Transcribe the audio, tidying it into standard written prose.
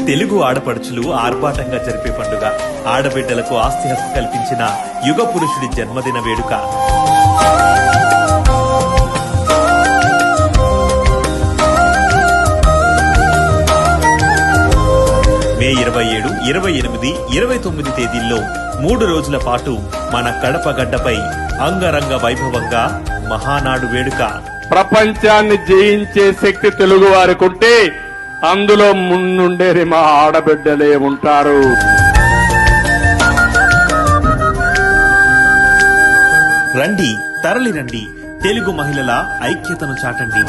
తెలుగు ఆడపడుచులు ఆర్భాటంగా జరిపే పండుగ. ఆడబిడ్డలకు ఆస్తి హక్కు కల్పించిన యుగ పురుషుడి జన్మదిన వేడుక. మే 27, 28, 29 తేదీల్లో 3 రోజుల పాటు మన కడప గడ్డపై అంగరంగ వైభవంగా మహానాడు వేడుక. ప్రపంచాన్ని జయించే శక్తి తెలుగు వారికి ఉంటే అందులో ముందుండేది మా ఆడబిడ్డలే ఉంటారు. రండి, తరలి రండి, తెలుగు మహిళల ఐక్యతను చాటండి.